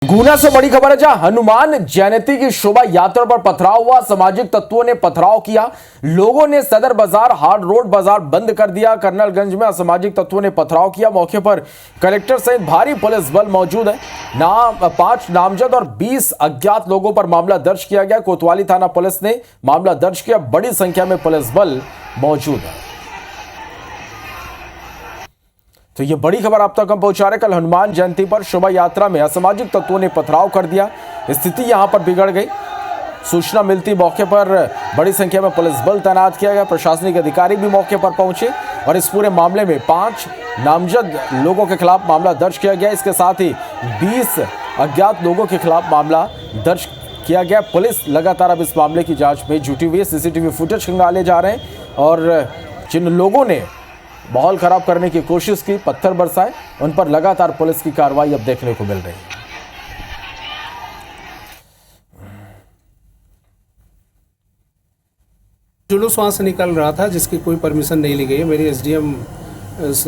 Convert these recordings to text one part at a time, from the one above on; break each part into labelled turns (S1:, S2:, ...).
S1: गुना से बड़ी खबर है, जहां हनुमान जयंती की शोभा यात्रा पर पथराव हुआ। सामाजिक तत्वों ने पथराव किया। लोगों ने सदर बाजार, हार्ड रोड बाजार बंद कर दिया। कर्नलगंज में असामाजिक तत्वों ने पथराव किया। मौके पर कलेक्टर सहित भारी पुलिस बल मौजूद है। 5 नामजद और 20 अज्ञात लोगों पर मामला दर्ज किया गया। कोतवाली थाना पुलिस ने मामला दर्ज किया। बड़ी संख्या में पुलिस बल मौजूद है। तो ये बड़ी खबर आप तक हम पहुंचा रहे। कल हनुमान जयंती पर शोभा यात्रा में असामाजिक तत्वों ने पथराव कर दिया। स्थिति यहां पर बिगड़ गई। सूचना मिलती मौके पर बड़ी संख्या में पुलिस बल तैनात किया गया। प्रशासनिक अधिकारी भी मौके पर पहुंचे और इस पूरे मामले में 5 नामजद लोगों के खिलाफ मामला दर्ज किया गया। इसके साथ ही 20 अज्ञात लोगों के खिलाफ मामला दर्ज किया गया। पुलिस लगातार अब इस मामले की जांच में जुटी हुई है। सीसीटीवी फुटेज खंगाले जा रहे हैं और जिन लोगों ने माहौल खराब करने की कोशिश की, पत्थर बरसाए, उन पर लगातार पुलिस की कार्रवाई अब देखने को मिल रही है।
S2: जुलूस वहाँ से निकल रहा था जिसकी कोई परमिशन नहीं ली गई। मेरी एसडीएम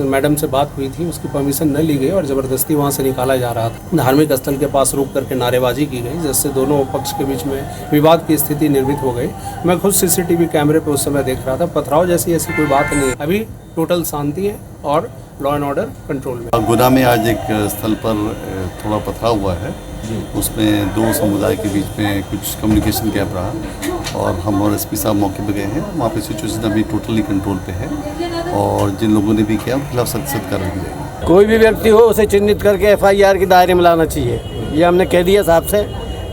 S2: मैडम से बात हुई थी, उसकी परमिशन न ली गई और ज़बरदस्ती वहाँ से निकाला जा रहा था। धार्मिक स्थल के पास रुक करके नारेबाजी की गई, जिससे दोनों पक्ष के बीच में विवाद की स्थिति निर्मित हो गई। मैं खुद सीसीटीवी कैमरे पे उस समय देख रहा था। पथराव जैसी ऐसी कोई बात नहीं है। अभी टोटल शांति है और लॉ एंड ऑर्डर कंट्रोल में।
S3: गुना में आज एक स्थल पर थोड़ा पथराव हुआ है। उसमें 2 समुदाय के बीच में कुछ कम्युनिकेशन गैप रहा और हम और एसपी साहब मौके पर गए हैं। वहाँ पे सिचुएशन अभी टोटली कंट्रोल पे है और जिन लोगों ने भी किया उनके खिलाफ सख्त कार्रवाई की जाएगी।
S4: कोई भी व्यक्ति हो उसे चिन्हित करके FIR के दायरे में लाना चाहिए। ये हमने कह दिया साहब से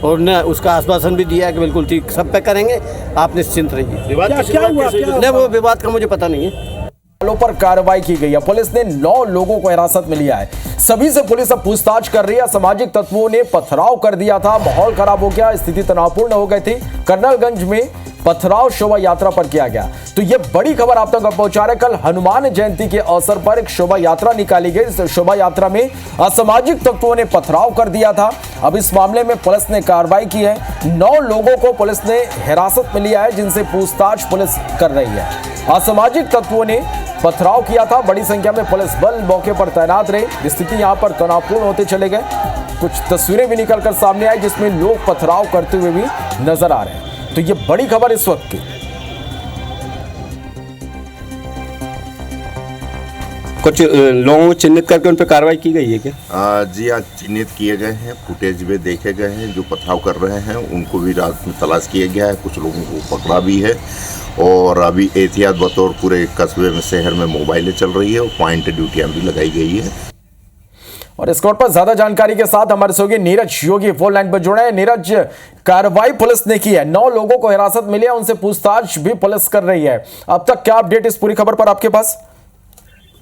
S4: और ने उसका आश्वासन भी दिया कि बिल्कुल ठीक सब पे करेंगे, आप निश्चिंत रहिए। क्या हुआ? नहीं, वो विवाद का मुझे पता नहीं है।
S1: पर कार्रवाई की गई है। पुलिस ने 9 लोगों को हिरासत में लिया है। सभी से पुलिस अब पूछताछ कर रही है। सामाजिक तत्वों ने पथराव कर दिया था, माहौल खराब हो गया, स्थिति तनावपूर्ण हो गई थी। कर्नलगंज में पथराव शोभा यात्रा पर किया गया। तो यह बड़ी खबर आप तक पहुंचा रहे। कल हनुमान जयंती के अवसर पर एक शोभा यात्रा निकाली गई। इस शोभा यात्रा में असामाजिक तत्वों ने पथराव कर दिया था। अब इस मामले में पुलिस ने कार्रवाई की है। 9 लोगों को पुलिस ने हिरासत में लिया है, जिनसे पूछताछ पुलिस कर रही है। असामाजिक तत्वों ने पथराव किया था। बड़ी संख्या में पुलिस बल मौके पर तैनात रहे। स्थिति यहां पर तनावपूर्ण होते चले गए। कुछ तस्वीरें भी निकलकर सामने आई जिसमें लोग पथराव करते हुए भी नजर आ रहे हैं। तो ये बड़ी खबर इस वक्त की।
S4: कुछ लोगों को चिन्हित करके उन पर कार्रवाई की गई है क्या?
S5: जी हाँ, चिन्हित किए गए हैं। फुटेज में देखे गए हैं। जो पथराव कर रहे हैं उनको भी रात में तलाश किया गया है। कुछ लोगों को पकड़ा भी है और अभी एहतियात बतौर पूरे कस्बे में, शहर में मोबाइलें चल रही है और पॉइंट ड्यूटियाँ भी लगाई गई है।
S1: और इस पर ज्यादा जानकारी के साथ हमारे सहयोगी नीरज योगी फोन लाइन पर जुड़े हैं। नीरज, कार्रवाई पुलिस ने की है, 9 लोगों को हिरासत मिली है, उनसे पूछताछ भी पुलिस कर रही है। अब तक क्या अपडेट इस पूरी खबर पर आपके पास?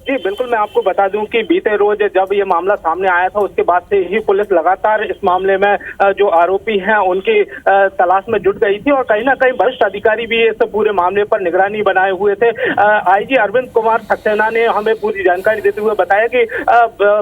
S6: जी बिल्कुल, मैं आपको बता दूं कि बीते रोज जब ये मामला सामने आया था उसके बाद से ही पुलिस लगातार इस मामले में जो आरोपी हैं उनकी तलाश में जुट गई थी और कहीं ना कहीं वरिष्ठ अधिकारी भी इस पूरे मामले पर निगरानी बनाए हुए थे। IG अरविंद कुमार सक्सेना ने हमें पूरी जानकारी देते हुए बताया कि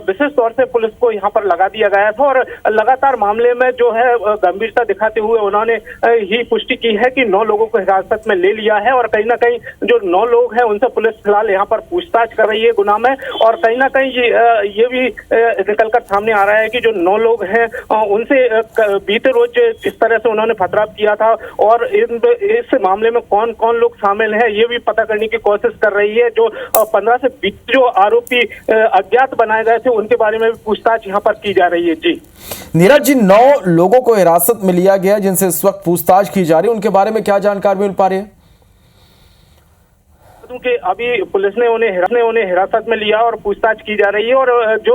S6: विशेष तौर से पुलिस को यहाँ पर लगा दिया गया था और लगातार मामले में जो है गंभीरता दिखाते हुए उन्होंने ही पुष्टि की है कि 9 लोगों को हिरासत में ले लिया है और कहीं ना कहीं जो 9 लोग हैं उनसे पुलिस फिलहाल यहाँ पर पूछताछ कर रही है गुना में। और कहीं ना कहीं ये भी निकलकर सामने आ रहा है कि जो 9 लोग हैं उनसे बीते रोज जिस तरह से उन्होंने पथराव किया था और इस मामले में कौन कौन लोग शामिल हैं ये भी पता करने की कोशिश कर रही है। जो 15 से 20 जो आरोपी अज्ञात बनाए गए थे उनके बारे में भी पूछताछ यहाँ पर की जा रही है। जी
S1: नीरज जी, 9 लोगों को हिरासत में लिया गया जिनसे इस वक्त पूछताछ की जा रही है, उनके बारे में क्या जानकारी मिल पा रही है?
S6: कि अभी पुलिस ने उन्हें हिरासत में लिया और पूछताछ की जा रही है और जो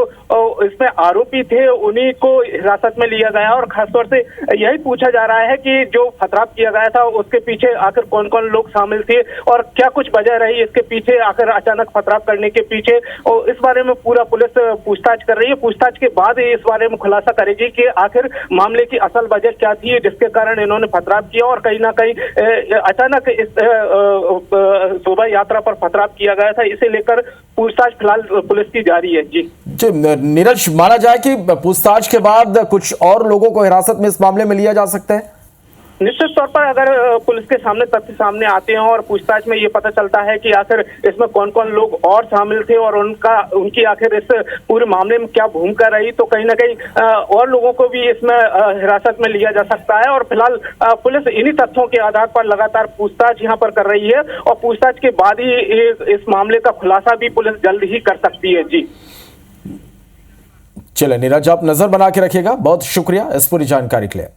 S6: इसमें आरोपी थे उन्हीं को हिरासत में लिया गया और खासतौर से यही पूछा जा रहा है कि जो पथराव किया गया था उसके पीछे आखिर कौन कौन लोग शामिल थे और क्या कुछ वजह रही इसके पीछे, आखिर अचानक पथराव करने के पीछे। और इस बारे में पूरा पुलिस पूछताछ कर रही है। पूछताछ के बाद इस बारे में खुलासा करेगी कि आखिर मामले की असल वजह क्या थी जिसके कारण इन्होंने पथराव किया और कहीं ना कहीं अचानक इस शोभा यात्रा पर पथराव किया गया था। इसे लेकर पूछताछ फिलहाल पुलिस की जारी है। जी
S1: नीरज, माना जाए कि पूछताछ के बाद कुछ और लोगों को हिरासत में इस मामले में लिया जा सकता है?
S6: निश्चित तौर पर अगर पुलिस के सामने तथ्य सामने आते हैं और पूछताछ में ये पता चलता है कि आखिर इसमें कौन कौन लोग और शामिल थे और उनकी आखिर इस पूरे मामले में क्या भूमिका रही, तो कहीं ना कहीं और लोगों को भी इसमें हिरासत में लिया जा सकता है। और फिलहाल पुलिस इन्हीं तथ्यों के आधार पर लगातार पूछताछ यहाँ पर कर रही है और पूछताछ के बाद ही इस मामले का खुलासा भी पुलिस जल्द ही कर सकती है। जी
S1: चले नीरज, आप नजर बना के रखिएगा। बहुत शुक्रिया इस पूरी जानकारी के लिए।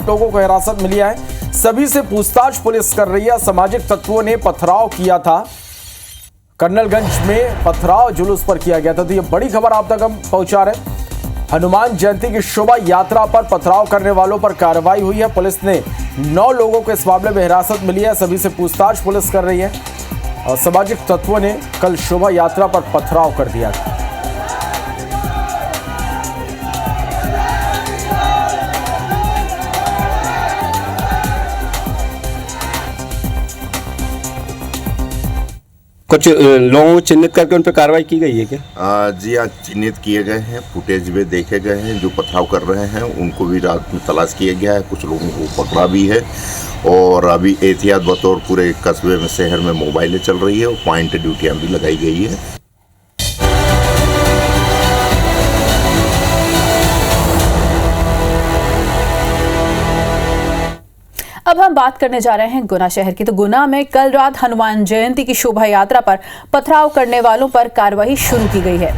S1: लोगों को हिरासत में लिया है, सभी से पूछताछ पुलिस कर रही है। सामाजिक तत्वों ने पथराव किया था, कर्नलगंज में पथराव जुलूस पर किया गया था। तो ये बड़ी खबर आप तक हम पहुंचा रहे। हनुमान जयंती की शोभा यात्रा पर पथराव करने वालों पर कार्रवाई हुई है। पुलिस ने 9 लोगों को इस मामले में हिरासत में लिया है, सभी से पूछताछ पुलिस कर रही है। और सामाजिक तत्वों ने कल शोभा यात्रा पर पथराव कर दिया था।
S7: कुछ लोगों को चिन्हित करके उन पर कार्रवाई की गई है क्या?
S5: जी हाँ, चिन्हित किए गए हैं, फुटेज में देखे गए हैं। जो पथराव कर रहे हैं उनको भी रात में तलाश किया गया है, कुछ लोगों को पकड़ा भी है। और अभी एहतियात बतौर पूरे कस्बे में, शहर में मोबाइलें चल रही है और पॉइंट ड्यूटियाँ भी लगाई गई है।
S8: अब हम बात करने जा रहे हैं गुना शहर की। तो गुना में कल रात हनुमान जयंती की शोभा यात्रा पर पथराव करने वालों पर कार्रवाई शुरू की गई है।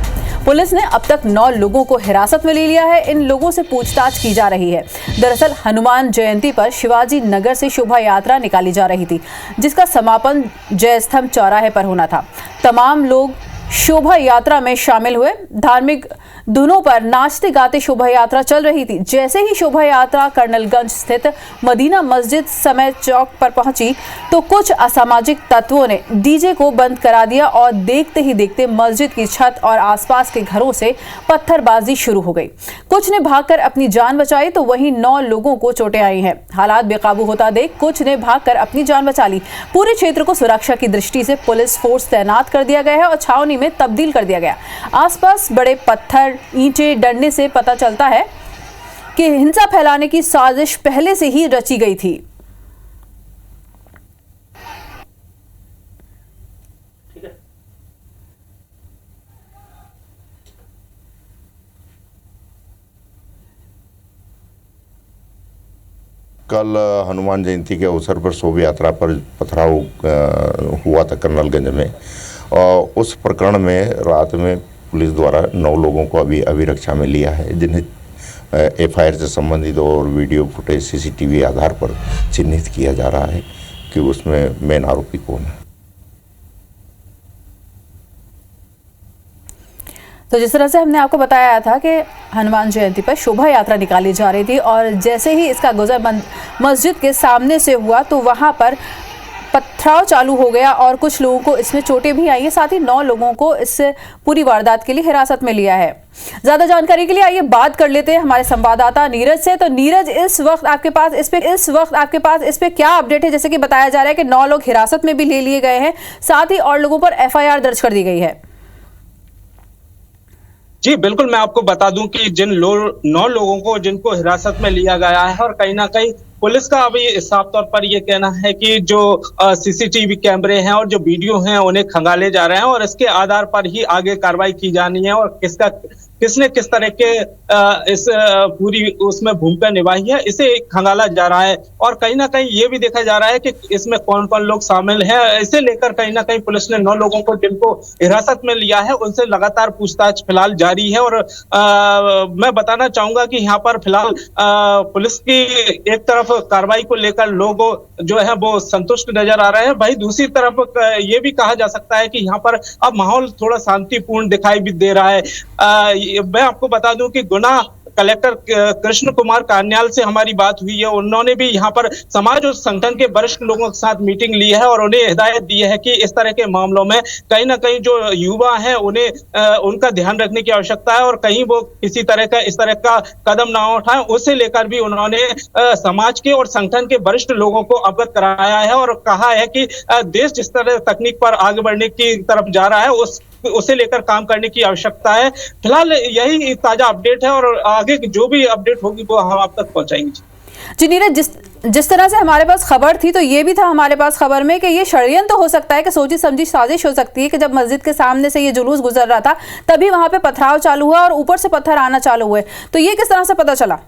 S8: पुलिस ने अब तक 9 लोगों को हिरासत में ले लिया है। इन लोगों से पूछताछ की जा रही है। दरअसल हनुमान जयंती पर शिवाजी नगर से शोभा यात्रा निकाली जा रही थी, जिसका समापन जय स्तंभ चौराहे पर होना था। तमाम लोग शोभा यात्रा में शामिल हुए। धार्मिक धुनों पर नाचते गाते शोभा यात्रा चल रही थी। जैसे ही शोभा यात्रा कर्नलगंज स्थित मदीना मस्जिद समय चौक पर पहुंची तो कुछ असामाजिक तत्वों ने डीजे को बंद करा दिया और देखते ही देखते मस्जिद की छत और आसपास के घरों से पत्थरबाजी शुरू हो गई। कुछ ने भागकर अपनी जान बचाई तो वहीं 9 लोगों को चोटें आई हैं। हालात बेकाबू होता देख कुछ ने भागकर अपनी जान बचा ली। पूरे क्षेत्र को सुरक्षा की दृष्टि से पुलिस फोर्स तैनात कर दिया गया है और छावनी में तब्दील कर दिया गया। आसपास बड़े पत्थर ईंटें डलने से पता चलता है कि हिंसा फैलाने की साजिश पहले से ही रची गई थी।
S5: कल हनुमान जयंती के अवसर पर शोभा यात्रा पर पथराव हुआ था कर्नलगंज में। और उस प्रकरण में रात में पुलिस द्वारा 9 लोगों को अभी अभिरक्षा में लिया है, जिन्हें एफआईआर से संबंधित और वीडियो फुटेज सीसीटीवी आधार पर चिन्हित किया जा रहा है कि उसमें मेन आरोपी कौन है।
S8: तो जिस तरह से हमने आपको बताया था कि हनुमान जयंती पर शोभा यात्रा निकाली जा रही थी और जैसे ही इसका गुजर मस्जिद के सामने से हुआ तो वहां पर पथराव चालू हो गया और कुछ लोगों को इसमें चोटें भी आई है। साथ ही 9 लोगों को इस पूरी वारदात के लिए हिरासत में लिया है। ज्यादा जानकारी के लिए आइए बात कर लेते हैं हमारे संवाददाता नीरज से। तो नीरज, इस वक्त आपके पास इस पे क्या अपडेट है? जैसे कि बताया जा रहा है कि 9 लोग हिरासत में भी ले लिए गए हैं, साथ ही और लोगों पर एफआईआर दर्ज कर दी गई है।
S9: जी बिल्कुल, मैं आपको बता दूं कि 9 लोगों को जिनको हिरासत में लिया गया है और कहीं ना कहीं पुलिस का अभी साफ तौर पर यह कहना है कि जो सीसीटीवी कैमरे हैं और जो वीडियो हैं उन्हें खंगाले जा रहे हैं और इसके आधार पर ही आगे कार्रवाई की जानी है और किसने किस तरह के इस पूरी उसमें भूमिका निभाई है इसे खंगाला जा रहा है। और कहीं ना कहीं ये भी देखा जा रहा है कि इसमें कौन कौन लोग शामिल हैं। इसे लेकर कहीं ना कहीं पुलिस ने 9 लोगों को जिनको हिरासत में लिया है उनसे लगातार पूछताछ फिलहाल जारी है। और मैं बताना चाहूंगा कि यहाँ पर फिलहाल पुलिस की एक तरफ कार्रवाई को लेकर लोग जो है वो संतुष्ट नजर आ रहे हैं, भाई दूसरी तरफ ये भी कहा जा सकता है कि यहाँ पर अब माहौल थोड़ा शांतिपूर्ण दिखाई भी दे रहा है। मैं आपको बता दूं कि गुना कलेक्टर कृष्ण कुमार कान्याल से हमारी बात हुई है। उन्होंने भी यहाँ पर समाज और संगठन के वरिष्ठ लोगों के साथ मीटिंग ली है और उन्हें हिदायत दी है कि इस तरह के मामलों में कहीं ना कहीं जो युवा हैं उन्हें उनका ध्यान रखने की आवश्यकता है और कहीं वो किसी तरह का इस तरह का कदम ना उठाएं। उसे लेकर भी उन्होंने समाज के और संगठन के वरिष्ठ लोगों को अवगत कराया है और कहा है कि देश जिस तरह तकनीक पर आगे बढ़ने की तरफ जा रहा है उसे लेकर काम करने की आवश्यकता है। फिलहाल यही ताजा अपडेट है और आगे जो भी अपडेट होगी वो हम आप तक पहुंचाएंगे।
S8: जी नीरज, जिस तरह से हमारे पास खबर थी तो ये भी था हमारे पास खबर में कि ये षड्यंत्र हो सकता है कि सोची समझी साजिश हो सकती है कि जब मस्जिद के सामने से ये जुलूस गुजर रहा था तभी वहां पे पथराव चालू हुआ और ऊपर से पत्थर आना चालू हुए, तो ये किस तरह से पता चला?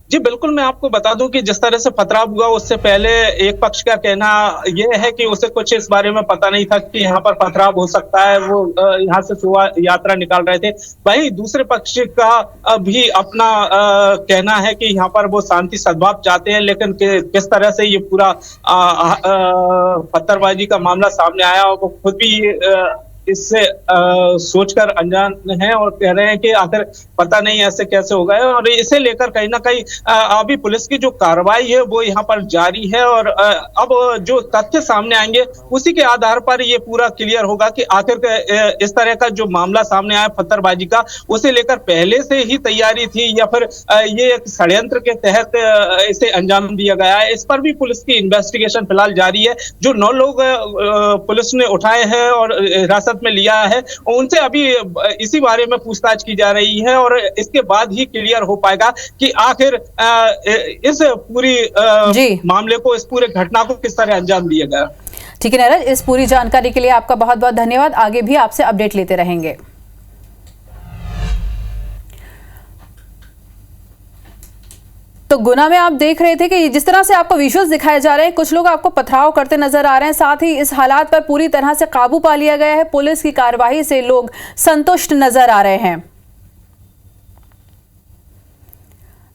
S9: जी बिल्कुल, मैं आपको बता दूं कि जिस तरह से पथराव हुआ उससे पहले एक पक्ष का कहना यह है कि उसे कुछ इस बारे में पता नहीं था कि यहाँ पर पथराव हो सकता है, वो यहाँ से शोभा यात्रा निकाल रहे थे। वहीं दूसरे पक्ष का भी अपना कहना है कि यहाँ पर वो शांति सद्भाव चाहते हैं, लेकिन किस तरह से ये पूरा पत्थरबाजी का मामला सामने आया और वो खुद भी इससे सोचकर अनजान हैं और कह रहे हैं कि आखिर पता नहीं ऐसे कैसे हो गए। और इसे लेकर कहीं ना कहीं अभी पुलिस की जो कार्रवाई है वो यहाँ पर जारी है और अब जो तथ्य सामने आएंगे उसी के आधार पर ये पूरा क्लियर होगा कि आखिर इस तरह का जो मामला सामने आया पत्थरबाजी का, उसे लेकर पहले से ही तैयारी थी या फिर ये एक षड्यंत्र के तहत इसे अंजाम दिया गया है। इस पर भी पुलिस की इन्वेस्टिगेशन फिलहाल जारी है। जो 9 लोग पुलिस ने उठाए हैं और हिरासत में लिया है उनसे अभी इसी बारे में पूछताछ की जा रही है और इसके बाद ही क्लियर हो पाएगा कि आखिर इस पूरी मामले को, इस पूरे घटना को किस तरह अंजाम दिया गया।
S8: ठीक है नीरज, इस पूरी जानकारी के लिए आपका बहुत बहुत धन्यवाद। आगे भी आपसे अपडेट लेते रहेंगे। तो गुना में आप देख रहे थे कि जिस तरह से आपको विजुअल्स दिखाए जा रहे हैं, कुछ लोग आपको पथराव करते नजर आ रहे हैं, साथ ही इस हालात पर पूरी तरह से काबू पा लिया गया है। पुलिस की कार्रवाई से लोग संतुष्ट नजर आ रहे हैं।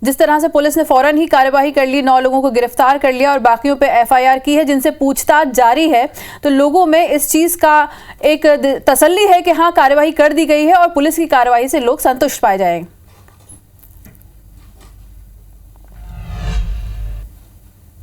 S8: जिस तरह से पुलिस ने फौरन ही कार्यवाही कर ली, 9 लोगों को गिरफ्तार कर लिया और बाकियों पे FIR की है जिनसे पूछताछ जारी है, तो लोगों में इस चीज का एक तसल्ली है कि हाँ कार्रवाई कर दी गई है और पुलिस की कार्रवाई से लोग संतुष्ट पाए जाएंगे।